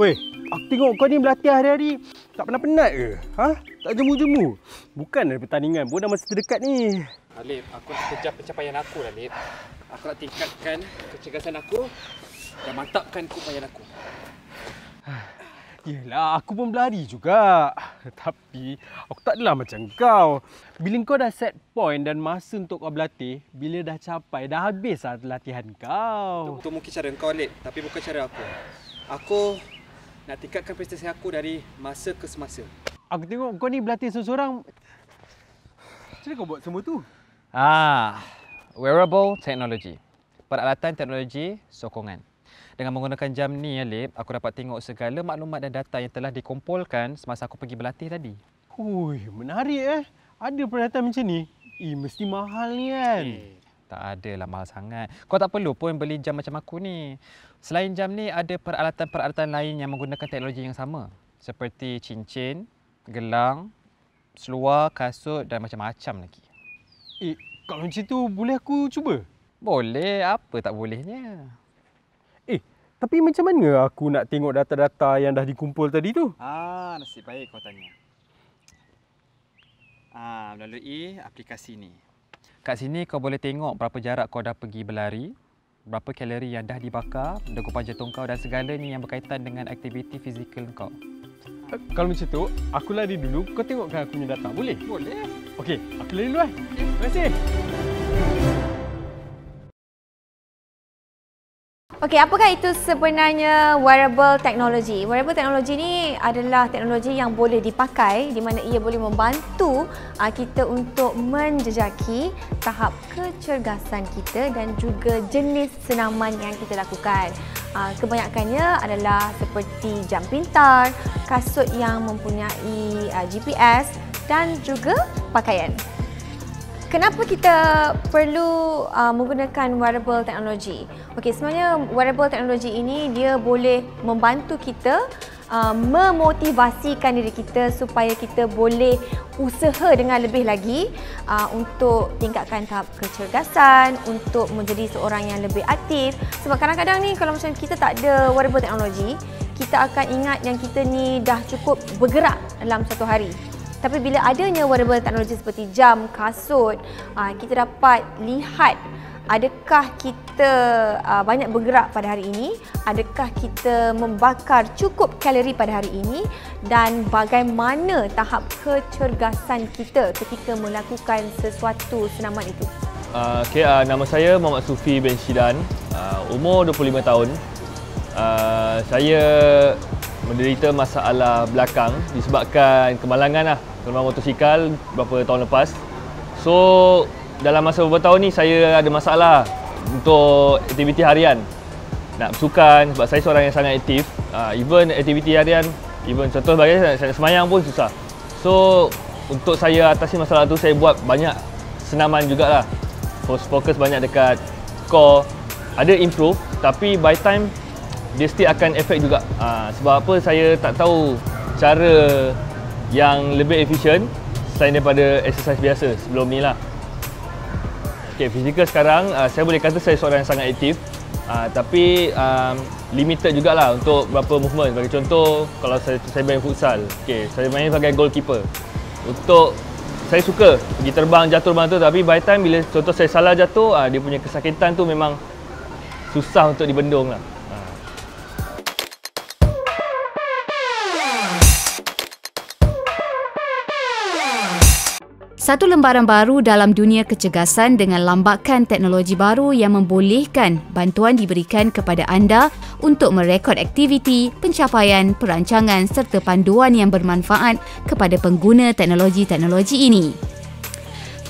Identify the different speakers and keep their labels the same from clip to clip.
Speaker 1: Weh, aku tengok kau ni berlatih hari-hari. Tak pernah penat ke? Ha? Tak jemu-jemu? Bukan ada pertandingan pun dah masa terdekat ni.
Speaker 2: Alip, aku nak kejar pencapaian aku, Alip. Aku nak tingkatkan kecergasan aku dan mantapkan keupayaan aku.
Speaker 1: Yelah, aku pun berlari juga. Tapi, aku tak adalah macam kau. Bila kau dah set point dan masa untuk kau berlatih, bila dah capai, dah habis lah latihan kau.
Speaker 2: Itu mungkin cara kau, Alip, tapi bukan cara aku. Aku nak tingkatkan prestasi aku dari masa ke semasa.
Speaker 1: Aku tengok kau ni berlatih seorang-seorang. Macam mana kau buat semua tu?
Speaker 3: Wearable technology. Peralatan teknologi sokongan. Dengan menggunakan jam ni, Alip, aku dapat tengok segala maklumat dan data yang telah dikumpulkan semasa aku pergi berlatih tadi.
Speaker 1: Hui, menarik Ada peralatan macam ni? Mesti mahal ni kan?
Speaker 3: Tak adalah mahal sangat. Kau tak perlu pun beli jam macam aku ni. Selain jam ni, ada peralatan-peralatan lain yang menggunakan teknologi yang sama. Seperti cincin, gelang, seluar, kasut dan macam-macam lagi.
Speaker 1: Kalau macam tu, boleh aku cuba?
Speaker 3: Boleh, apa tak bolehnya.
Speaker 1: Tapi macam mana aku nak tengok data-data yang dah dikumpul tadi tu?
Speaker 3: Nasib baik kau tanya. Melalui aplikasi ni. Kat sini kau boleh tengok berapa jarak kau dah pergi berlari, berapa kalori yang dah dibakar, degupan jantung kau dan segalanya yang berkaitan dengan aktiviti fizikal kau.
Speaker 1: Kalau macam tu, aku lari dulu, kau tengokkan aku punya data. Boleh?
Speaker 3: Boleh.
Speaker 1: Okey, aku lari dulu. Terima kasih.
Speaker 4: Okey, apakah itu sebenarnya wearable technology? Wearable technology ni adalah teknologi yang boleh dipakai di mana ia boleh membantu kita untuk menjejaki tahap kecergasan kita dan juga jenis senaman yang kita lakukan. Kebanyakannya adalah seperti jam pintar, kasut yang mempunyai GPS dan juga pakaian. Kenapa kita perlu menggunakan wearable technology? Okey, sebenarnya wearable technology ini dia boleh membantu kita memotivasikan diri kita supaya kita boleh usaha dengan lebih lagi untuk tingkatkan tahap kecergasan, untuk menjadi seorang yang lebih aktif. Sebab kadang-kadang ni kalau macam kita tak ada wearable technology, kita akan ingat yang kita ni dah cukup bergerak dalam satu hari. Tapi bila adanya wearable teknologi seperti jam, kasut, kita dapat lihat adakah kita banyak bergerak pada hari ini, adakah kita membakar cukup kalori pada hari ini dan bagaimana tahap kecergasan kita ketika melakukan sesuatu senaman itu.
Speaker 5: Nama saya Muhammad Sufi bin Syidan, umur 25 tahun. Saya menderita masalah belakang disebabkan kemalangan motosikal beberapa tahun lepas. So dalam masa beberapa tahun ni saya ada masalah untuk aktiviti harian. Nak bersukan sebab saya seorang yang sangat aktif. Even aktiviti harian, even contoh sebagai saya nak semayang pun susah. So untuk saya atasi masalah tu, saya buat banyak senaman jugalah. Fokus banyak dekat core. Ada improve, tapi by time dia still akan efek juga. Sebab apa, saya tak tahu cara yang lebih efisien selain daripada exercise biasa sebelum ni lah. Okay, fizikal sekarang saya boleh kata saya seorang yang sangat aktif, tapi limited jugalah untuk beberapa movement. Bagi contoh, kalau saya main futsal, okay, saya main sebagai goalkeeper. Untuk saya suka pergi terbang, jatuh terbang tu, tapi by time bila contoh saya salah jatuh, dia punya kesakitan tu memang susah untuk dibendung lah.
Speaker 6: Satu lembaran baru dalam dunia kecergasan dengan lambakan teknologi baru yang membolehkan bantuan diberikan kepada anda untuk merekod aktiviti, pencapaian, perancangan serta panduan yang bermanfaat kepada pengguna teknologi-teknologi ini.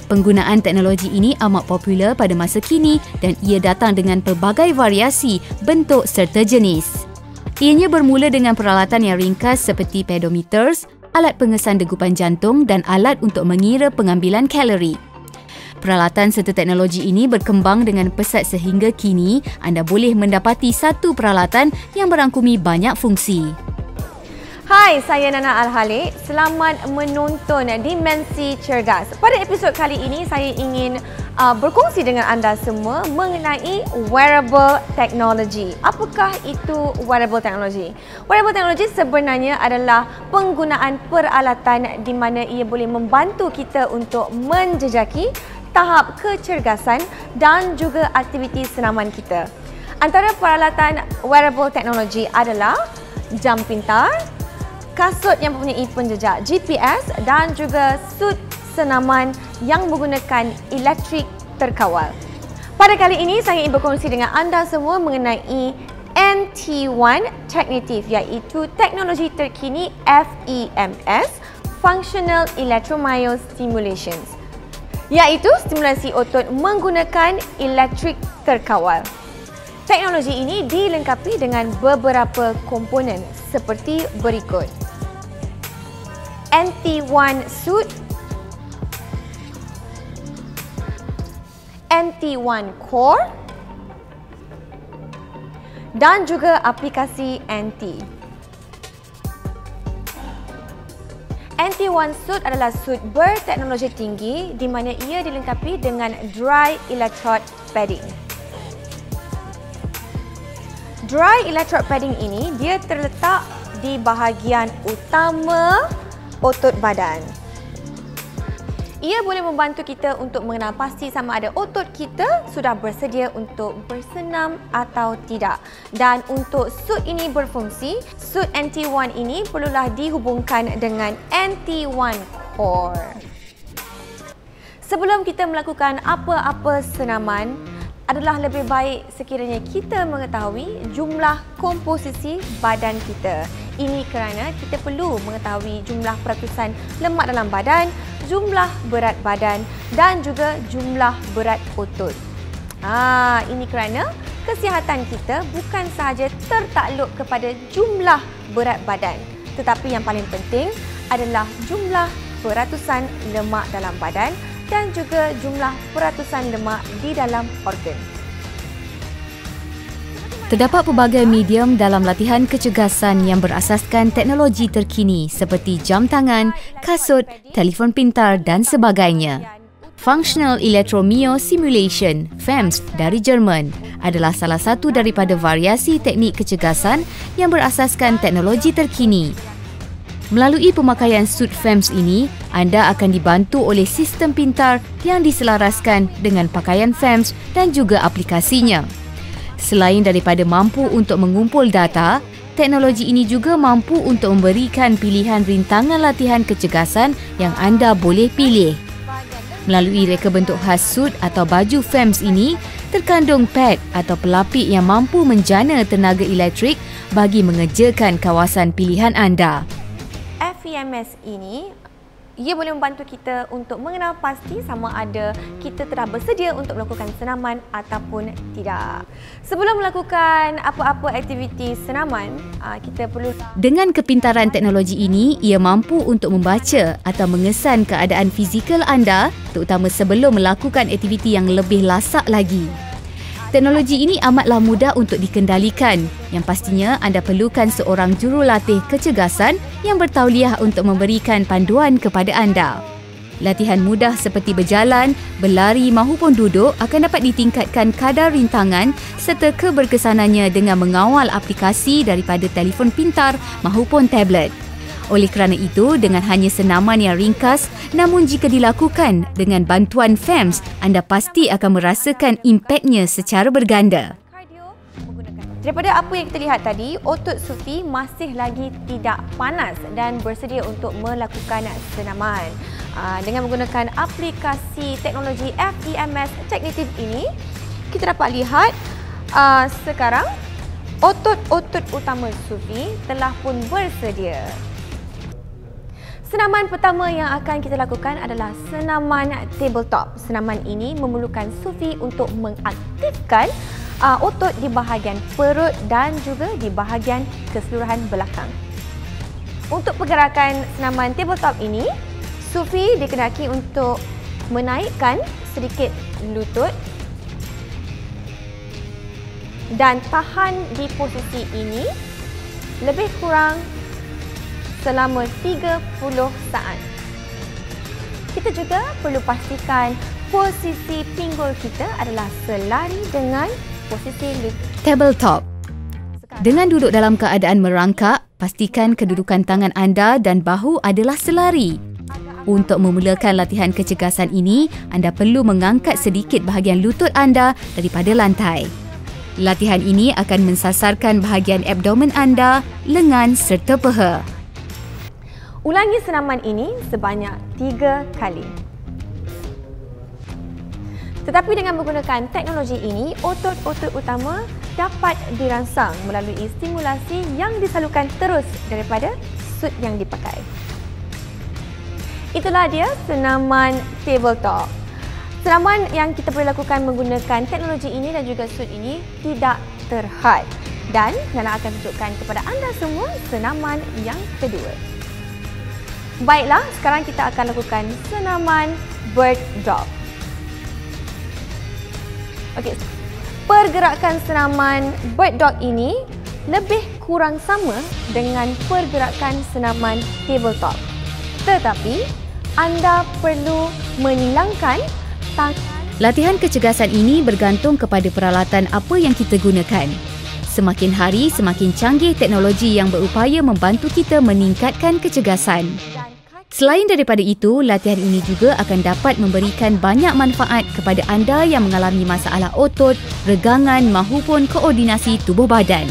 Speaker 6: Penggunaan teknologi ini amat popular pada masa kini dan ia datang dengan pelbagai variasi, bentuk serta jenis. Ianya bermula dengan peralatan yang ringkas seperti pedometers, alat pengesan degupan jantung dan alat untuk mengira pengambilan kalori. Peralatan serta teknologi ini berkembang dengan pesat sehingga kini anda boleh mendapati satu peralatan yang merangkumi banyak fungsi.
Speaker 4: Hai, saya Nana Al-Halik. Selamat menonton Dimensi Cergas. Pada episod kali ini, saya ingin berkongsi dengan anda semua mengenai wearable technology. Apakah itu wearable technology? Wearable technology sebenarnya adalah penggunaan peralatan di mana ia boleh membantu kita untuk menjejaki tahap kecergasan dan juga aktiviti senaman kita. Antara peralatan wearable technology adalah jam pintar, kasut yang mempunyai penjejak GPS dan juga suit senaman yang menggunakan elektrik terkawal. Pada kali ini saya ingin berkongsi dengan anda semua mengenai NT1 Technitive, iaitu teknologi terkini FEMS, Functional Electromyostimulations, iaitu stimulasi otot menggunakan elektrik terkawal. Teknologi ini dilengkapi dengan beberapa komponen seperti berikut. NT1 Suit, NT1 Core dan juga aplikasi NT. NT1 Suit adalah suit berteknologi tinggi di mana ia dilengkapi dengan dry electrode padding. Dry electrode padding ini dia terletak di bahagian utama otot badan. Ia boleh membantu kita untuk mengenal pasti sama ada otot kita sudah bersedia untuk bersenam atau tidak. Dan untuk suit ini berfungsi, suit NT1 ini perlulah dihubungkan dengan NT1 Core. Sebelum kita melakukan apa-apa senaman, adalah lebih baik sekiranya kita mengetahui jumlah komposisi badan kita. Ini kerana kita perlu mengetahui jumlah peratusan lemak dalam badan, jumlah berat badan dan juga jumlah berat otot. Ini kerana kesihatan kita bukan sahaja tertakluk kepada jumlah berat badan, tetapi yang paling penting adalah jumlah peratusan lemak dalam badan dan juga jumlah peratusan lemak di dalam organ.
Speaker 6: Terdapat pelbagai medium dalam latihan kecergasan yang berasaskan teknologi terkini seperti jam tangan, kasut, telefon pintar dan sebagainya. Functional Electromyostimulation (FEMS) dari Jerman adalah salah satu daripada variasi teknik kecergasan yang berasaskan teknologi terkini. Melalui pemakaian suit FEMS ini, anda akan dibantu oleh sistem pintar yang diselaraskan dengan pakaian FEMS dan juga aplikasinya. Selain daripada mampu untuk mengumpul data, teknologi ini juga mampu untuk memberikan pilihan rintangan latihan kecergasan yang anda boleh pilih. Melalui reka bentuk khas suit atau baju FEMS ini, terkandung pad atau pelapik yang mampu menjana tenaga elektrik bagi mengerjakan kawasan pilihan anda.
Speaker 4: FEMS ini, ia boleh membantu kita untuk mengenal pasti sama ada kita telah bersedia untuk melakukan senaman ataupun tidak. Sebelum melakukan apa-apa aktiviti senaman, kita perlu...
Speaker 6: Dengan kepintaran teknologi ini, ia mampu untuk membaca atau mengesan keadaan fizikal anda, terutama sebelum melakukan aktiviti yang lebih lasak lagi. Teknologi ini amatlah mudah untuk dikendalikan, yang pastinya anda perlukan seorang jurulatih kecergasan yang bertauliah untuk memberikan panduan kepada anda. Latihan mudah seperti berjalan, berlari mahupun duduk akan dapat ditingkatkan kadar rintangan serta keberkesanannya dengan mengawal aplikasi daripada telefon pintar mahupun tablet. Oleh kerana itu, dengan hanya senaman yang ringkas, namun jika dilakukan dengan bantuan FEMS, anda pasti akan merasakan impaknya secara berganda.
Speaker 4: Daripada apa yang kita lihat tadi, otot Sufi masih lagi tidak panas dan bersedia untuk melakukan senaman. Dengan menggunakan aplikasi teknologi FEMS Technitive ini, kita dapat lihat sekarang otot-otot utama Sufi telah pun bersedia. Senaman pertama yang akan kita lakukan adalah senaman tabletop. Senaman ini memerlukan Sufi untuk mengaktifkan otot di bahagian perut dan juga di bahagian keseluruhan belakang. Untuk pergerakan senaman tabletop ini, Sufi dikehendaki untuk menaikkan sedikit lutut dan tahan di posisi ini lebih kurang selama 30 saat. Kita juga perlu pastikan Posisi pinggul kita adalah selari dengan posisi lutut.
Speaker 6: Tabletop. Dengan duduk dalam keadaan merangkak, pastikan kedudukan tangan anda dan bahu adalah selari. Untuk memulakan latihan kecergasan ini, anda perlu mengangkat sedikit bahagian lutut anda daripada lantai. Latihan ini akan mensasarkan bahagian abdomen anda, lengan serta peha.
Speaker 4: Ulangi senaman ini sebanyak 3 kali. Tetapi dengan menggunakan teknologi ini, otot-otot utama dapat dirangsang melalui stimulasi yang disalurkan terus daripada sut yang dipakai. Itulah dia senaman tabletop. Senaman yang kita boleh lakukan menggunakan teknologi ini dan juga sut ini tidak terhad. Dan Nana akan tunjukkan kepada anda semua senaman yang kedua. Baiklah, sekarang kita akan lakukan senaman bird dog. Okey, pergerakan senaman bird dog ini lebih kurang sama dengan pergerakan senaman tabletop. Tetapi, anda perlu menilangkan tangan.
Speaker 6: Latihan kecergasan ini bergantung kepada peralatan apa yang kita gunakan. Semakin hari, semakin canggih teknologi yang berupaya membantu kita meningkatkan kecergasan. Selain daripada itu, latihan ini juga akan dapat memberikan banyak manfaat kepada anda yang mengalami masalah otot, regangan mahupun koordinasi tubuh badan.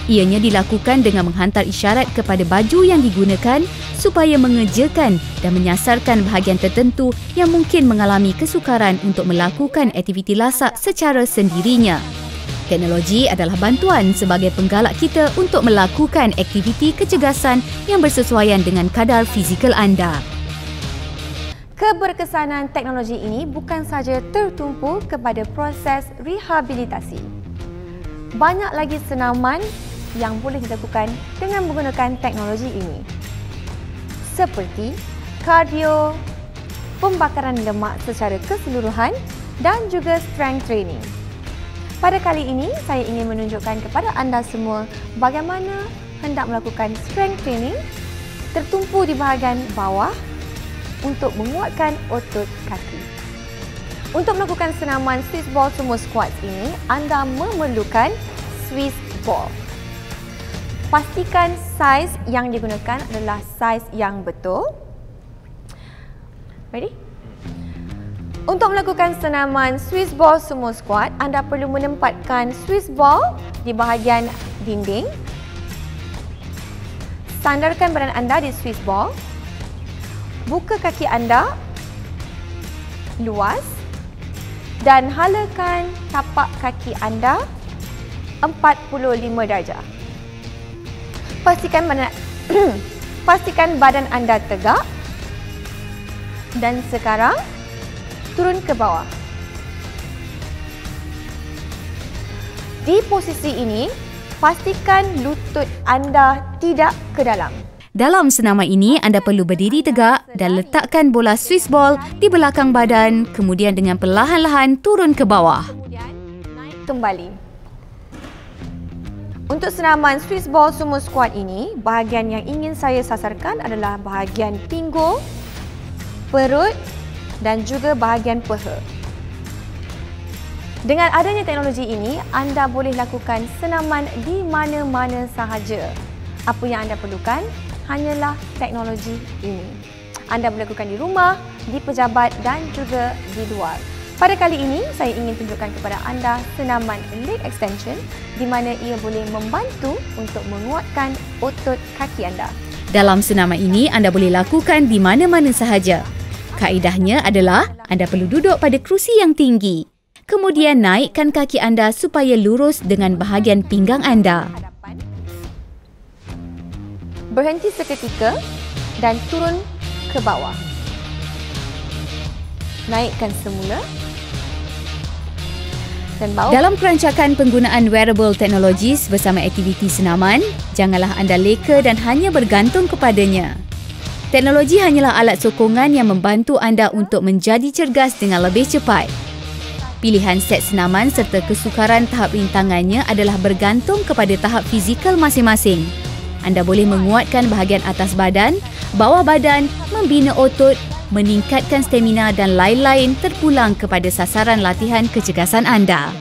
Speaker 6: Ianya dilakukan dengan menghantar isyarat kepada baju yang digunakan supaya mengerjakan dan menyasarkan bahagian tertentu yang mungkin mengalami kesukaran untuk melakukan aktiviti lasak secara sendirinya. Teknologi adalah bantuan sebagai penggalak kita untuk melakukan aktiviti kecergasan yang bersesuaian dengan kadar fizikal anda.
Speaker 4: Keberkesanan teknologi ini bukan sahaja tertumpu kepada proses rehabilitasi. Banyak lagi senaman yang boleh dilakukan dengan menggunakan teknologi ini. Seperti kardio, pembakaran lemak secara keseluruhan dan juga strength training. Pada kali ini, saya ingin menunjukkan kepada anda semua bagaimana hendak melakukan strength training tertumpu di bahagian bawah untuk menguatkan otot kaki. Untuk melakukan senaman Swiss ball sumo squats ini, anda memerlukan Swiss ball. Pastikan saiz yang digunakan adalah saiz yang betul. Ready? Untuk melakukan senaman Swiss ball sumo squat, anda perlu menempatkan Swiss ball di bahagian dinding. Sandarkan badan anda di Swiss ball. Buka kaki anda luas dan halakan tapak kaki anda 45 darjah. Pastikan badan anda tegak. Dan sekarang turun ke bawah. Di posisi ini, pastikan lutut anda tidak ke dalam.
Speaker 6: Dalam senaman ini, anda perlu berdiri tegak dan letakkan bola Swiss ball di belakang badan, kemudian dengan perlahan-lahan turun ke bawah.
Speaker 4: Kemudian naik kembali. Untuk senaman Swiss ball sumo squat ini, bahagian yang ingin saya sasarkan adalah bahagian pinggul, perut dan juga bahagian peha. Dengan adanya teknologi ini, anda boleh lakukan senaman di mana-mana sahaja. Apa yang anda perlukan hanyalah teknologi ini. Anda boleh lakukan di rumah, di pejabat dan juga di luar. Pada kali ini, saya ingin tunjukkan kepada anda senaman leg extension di mana ia boleh membantu untuk menguatkan otot kaki anda.
Speaker 6: Dalam senaman ini, anda boleh lakukan di mana-mana sahaja. Kaedahnya adalah anda perlu duduk pada kerusi yang tinggi. Kemudian naikkan kaki anda supaya lurus dengan bahagian pinggang anda.
Speaker 4: Berhenti seketika dan turun ke bawah. Naikkan semula. Dan bawah.
Speaker 6: Dalam perancakan penggunaan wearable technologies bersama aktiviti senaman, janganlah anda leka dan hanya bergantung kepadanya. Teknologi hanyalah alat sokongan yang membantu anda untuk menjadi cergas dengan lebih cepat. Pilihan set senaman serta kesukaran tahap rintangannya adalah bergantung kepada tahap fizikal masing-masing. Anda boleh menguatkan bahagian atas badan, bawah badan, membina otot meningkatkan stamina dan lain-lain terpulang kepada sasaran latihan kecergasan anda.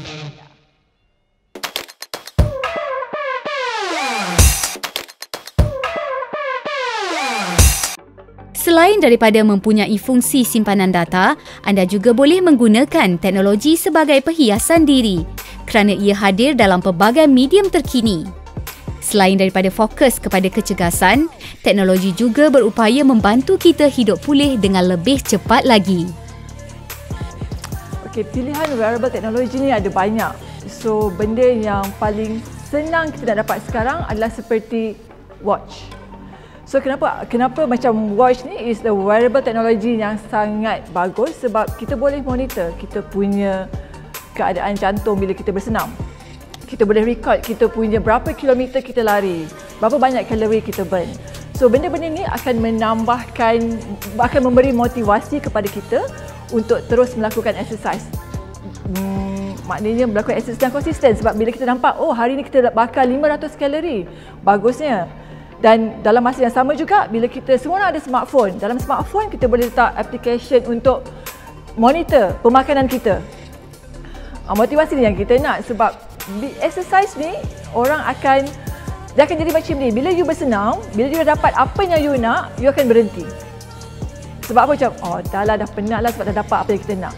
Speaker 6: Selain daripada mempunyai fungsi simpanan data, anda juga boleh menggunakan teknologi sebagai perhiasan diri kerana ia hadir dalam pelbagai medium terkini. Selain daripada fokus kepada kecergasan, teknologi juga berupaya membantu kita hidup pulih dengan lebih cepat lagi.
Speaker 7: Okey, pilihan wearable teknologi ni ada banyak. So, benda yang paling senang kita nak dapat sekarang adalah seperti watch. So kenapa macam watch ni is the wearable teknologi yang sangat bagus sebab kita boleh monitor kita punya keadaan jantung bila kita bersenam. Kita boleh record kita punya berapa kilometer kita lari, berapa banyak kalori kita burn. So benda-benda ni akan akan memberi motivasi kepada kita untuk terus melakukan exercise. Maknanya melakukan exercise yang konsisten sebab bila kita nampak, oh hari ni kita bakar 500 kalori, bagusnya. Dan dalam masa yang sama juga, bila kita semua ada smartphone, dalam smartphone kita boleh letak application untuk monitor pemakanan kita. Motivasi ni yang kita nak sebab exercise ni dia akan jadi macam ni. Bila you bersenam, bila you dapat apa yang you nak, you akan berhenti. Sebab apa macam, dah lah, dah penat lah sebab dah dapat apa yang kita nak.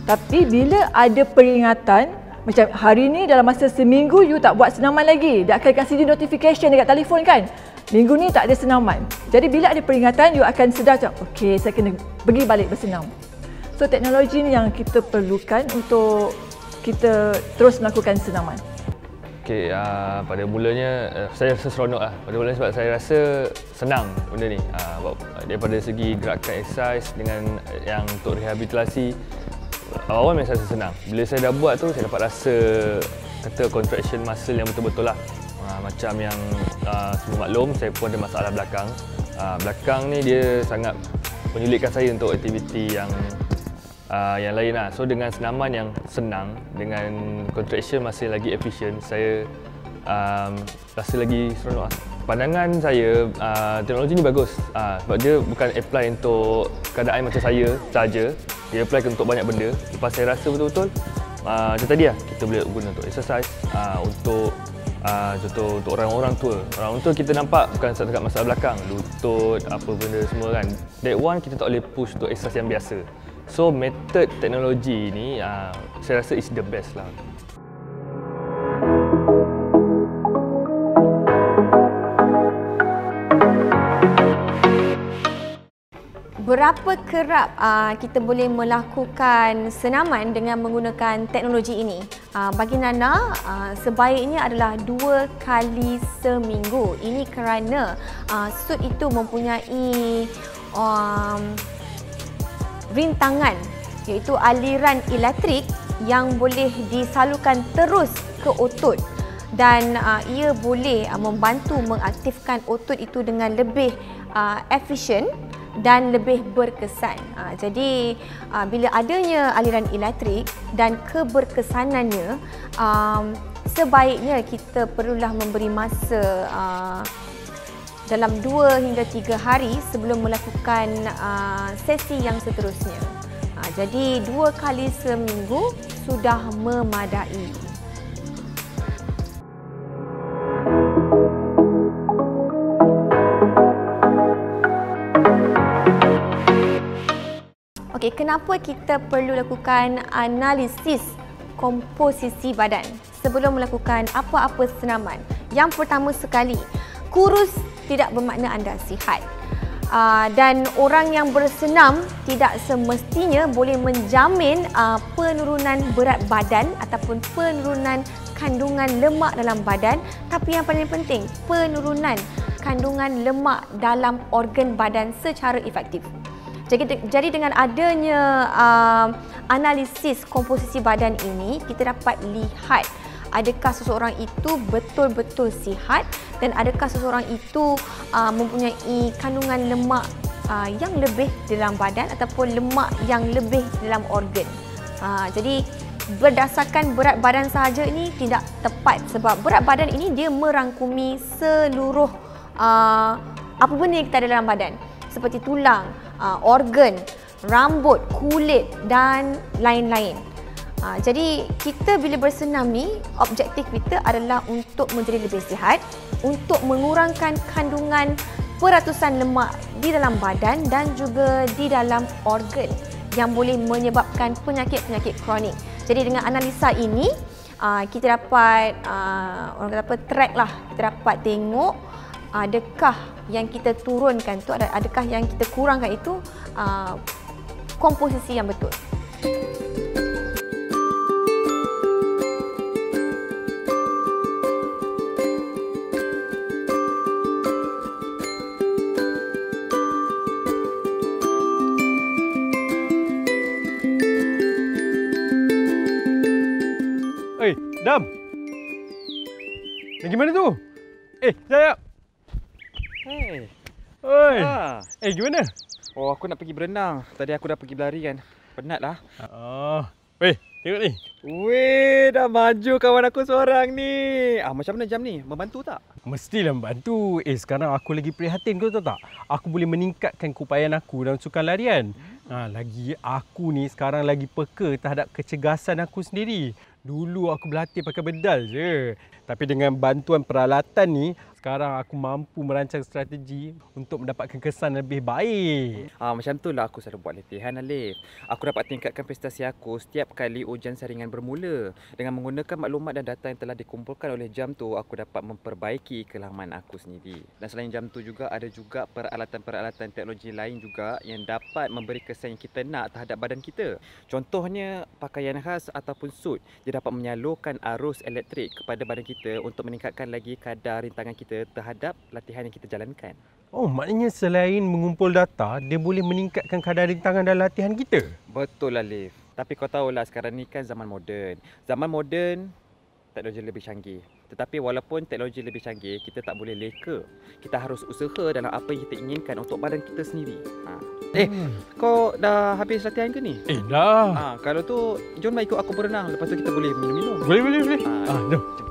Speaker 7: Tapi bila ada peringatan, macam hari ni dalam masa seminggu you tak buat senaman lagi, dia akan kasih you notification dekat telefon kan. Minggu ni tak ada senaman. Jadi bila ada peringatan, you akan sedar macam, okey, saya kena pergi balik bersenam. So teknologi ni yang kita perlukan untuk kita terus melakukan senaman.
Speaker 5: Okey, pada mulanya saya rasa seronok lah. Pada mulanya sebab saya rasa senang benda ni. Daripada segi gerakan exercise dengan yang untuk rehabilitasi, awal memang saya rasa senang. Bila saya dah buat tu, saya dapat rasa kata contraction muscle yang betul-betul lah. Macam yang semua maklum, saya pun ada masalah belakang. Belakang ni dia sangat menyulitkan saya untuk aktiviti yang lain lah. So dengan senaman yang senang, dengan contraction masih lagi efisien, saya rasa lagi seronok lah. Pandangan saya, teknologi ni bagus sebab dia bukan apply untuk keadaan macam saya saja, dia apply untuk banyak benda. Lepas saya rasa betul-betul macam tadi lah, kita boleh guna untuk exercise, untuk contoh untuk orang-orang tua. Orang tua kita nampak bukan setakat masalah belakang, lutut, apa benda semua kan. That one kita tak boleh push untuk exercise yang biasa. So method teknologi ni saya rasa is the best lah.
Speaker 4: Berapa kerap kita boleh melakukan senaman dengan menggunakan teknologi ini? Bagi Nana, sebaiknya adalah 2 kali seminggu. Ini kerana suit itu mempunyai rintangan, iaitu aliran elektrik yang boleh disalurkan terus ke otot dan ia boleh membantu mengaktifkan otot itu dengan lebih efisien dan lebih berkesan. Jadi bila adanya aliran elektrik dan keberkesanannya, sebaiknya kita perlulah memberi masa dalam 2 hingga 3 hari sebelum melakukan sesi yang seterusnya. Jadi 2 kali seminggu sudah memadai. Okey, kenapa kita perlu lakukan analisis komposisi badan sebelum melakukan apa-apa senaman? Yang pertama sekali, kurus tidak bermakna anda sihat. Dan orang yang bersenam tidak semestinya boleh menjamin penurunan berat badan ataupun penurunan kandungan lemak dalam badan, tapi yang paling penting, penurunan kandungan lemak dalam organ badan secara efektif. Jadi dengan adanya analisis komposisi badan ini, kita dapat lihat adakah seseorang itu betul-betul sihat dan adakah seseorang itu mempunyai kandungan lemak yang lebih dalam badan ataupun lemak yang lebih dalam organ. Jadi berdasarkan berat badan sahaja ini tidak tepat sebab berat badan ini dia merangkumi seluruh apa benda yang kita ada dalam badan, seperti tulang, organ, rambut, kulit dan lain-lain. Jadi kita bila bersenam ni, objektif kita adalah untuk menjadi lebih sihat, untuk mengurangkan kandungan peratusan lemak di dalam badan dan juga di dalam organ yang boleh menyebabkan penyakit-penyakit kronik. Jadi dengan analisa ini, kita dapat orang kata apa, track lah, kita dapat tengok adakah yang kita turunkan tu, adakah yang kita kurangkan itu komposisi yang betul.
Speaker 1: Dam! Lagi mana tu? Jaya!
Speaker 3: Hey.
Speaker 1: Oi! Gimana?
Speaker 3: Oh, aku nak pergi berenang. Tadi aku dah pergi berlari kan. Penatlah.
Speaker 1: Tengok ni.
Speaker 3: Weh, dah maju kawan aku seorang ni. Macam mana jam ni? Membantu tak?
Speaker 1: Mestilah membantu. Sekarang aku lagi prihatin, kau tahu tak? Aku boleh meningkatkan keupayaan aku dalam sukan larian. Lagi aku ni sekarang lagi peka terhadap kecergasan aku sendiri. Dulu aku berlatih pakai bedal je. Tapi dengan bantuan peralatan ni, sekarang aku mampu merancang strategi untuk mendapatkan kesan lebih baik.
Speaker 3: Macam tu lah aku selalu buat latihan, Alif. Aku dapat tingkatkan prestasi aku setiap kali ujian saringan bermula. Dengan menggunakan maklumat dan data yang telah dikumpulkan oleh jam tu, aku dapat memperbaiki kelaman aku sendiri. Dan selain jam tu juga, ada juga peralatan-peralatan teknologi lain juga yang dapat memberi kesan yang kita nak terhadap badan kita. Contohnya, pakaian khas ataupun suit. Dia dapat menyalurkan arus elektrik kepada badan kita untuk meningkatkan lagi kadar rintangan kita terhadap latihan yang kita jalankan.
Speaker 1: Maknanya selain mengumpul data, dia boleh meningkatkan kadar rintangan dalam latihan kita?
Speaker 3: Betul, Alif. Tapi kau tahulah sekarang ni kan zaman moden. Zaman moden, teknologi lebih canggih. Tetapi walaupun teknologi lebih canggih, kita tak boleh leka. Kita harus usaha dalam apa yang kita inginkan untuk badan kita sendiri. Kau dah habis latihan ke ni?
Speaker 1: Dah.
Speaker 3: Kalau tu, jom ikut aku berenang. Lepas tu kita boleh minum-minum.
Speaker 1: Boleh.
Speaker 3: Jom.